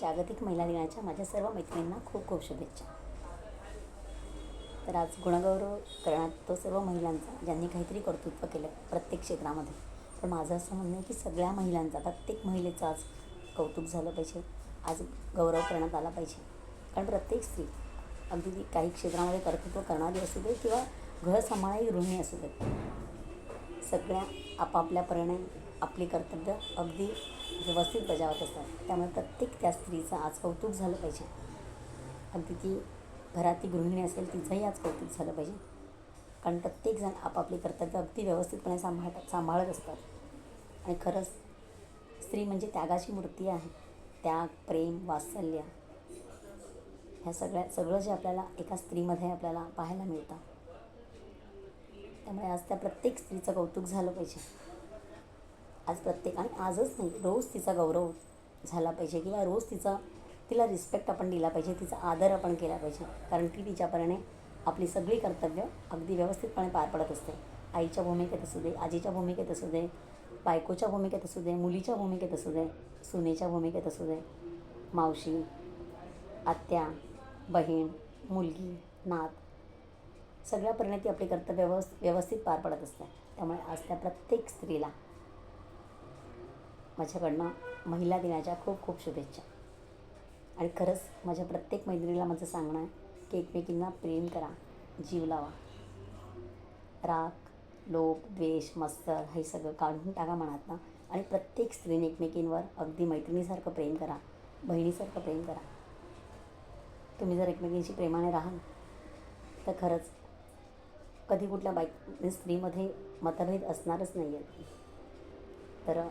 जागतिक महिला दिनाच्या माझ्या सर्व मैत्रिणींना खूप खूप शुभेच्छा. तर आज गुणगौरव करण्यात तो सर्व महिलांचा ज्यांनी काहीतरी कर्तृत्व केलं प्रत्येक क्षेत्रामध्ये. पण माझं असं म्हणणं आहे की सगळ्या महिलांचा, प्रत्येक महिलेचं आज कौतुक झालं पाहिजे, आज गौरव करण्यात आला पाहिजे. कारण प्रत्येक स्त्री, अगदी ती काही क्षेत्रामध्ये कर्तृत्व करणारी असू दे किंवा घर सांभाळणारी गृहिणी असू दे, सगळ्या आपापल्यापरीने आपली कर्तव्य अगदी व्यवस्थित बजावत असतात. त्यामुळे प्रत्येक त्या स्त्रीचं आज कौतुक झालं पाहिजे. अगदी ती घरातली गृहिणी असेल तिचंही आज कौतुक झालं पाहिजे. कारण प्रत्येकजण आपापली कर्तव्य अगदी व्यवस्थितपणे सांभाळत असतात. आणि खरंच स्त्री म्हणजे त्यागाची मूर्ती आहे. त्याग, प्रेम, वात्सल्य ह्या सगळं जे आपल्याला एका स्त्रीमध्ये आपल्याला पाहायला मिळतं. त्यामुळे आज त्या प्रत्येक स्त्रीचं कौतुक झालं पाहिजे. आज प्रत्येक, आणि आजच नाही, रोज तिचा गौरव झाला पाहिजे किंवा रोज तिला रिस्पेक्ट आपण दिला पाहिजे, तिचा आदर आपण केला पाहिजे. कारण ती तिच्यापरीने आपली सगळी कर्तव्य अगदी व्यवस्थितपणे पार पडत असते. आईच्या भूमिकेत असू दे, आजीच्या भूमिकेत असू दे, बायकोच्या भूमिकेत असू दे, मुलीच्या भूमिकेत असू दे, सुनेच्या भूमिकेत असू दे, मावशी, आत्या, बहीण, मुलगी, नात, सगळ्या परीने ती आपली कर्तव्य व्यवस्थित पार पडत असते. त्यामुळे आज त्या प्रत्येक स्त्रीला माझ्याकडनं महिला दिनाच्या खूप खूप शुभेच्छा. आणि खरंच माझ्या प्रत्येक मैत्रिणीला माझं सांगणं आहे की एकमेकींना प्रेम करा, जीव लावा. राग, लोभ, द्वेष, मत्सर हे सगळं काढून टाका मनातनं. आणि प्रत्येक स्त्रीने एकमेकींवर अगदी मैत्रिणीसारखं प्रेम करा, बहिणीसारखं प्रेम करा. तुम्ही जर एकमेकींशी प्रेमाने राहाल तर खरंच कधी कुठल्या स्त्रीमध्ये मतभेद असणारच नाही आहेत. तर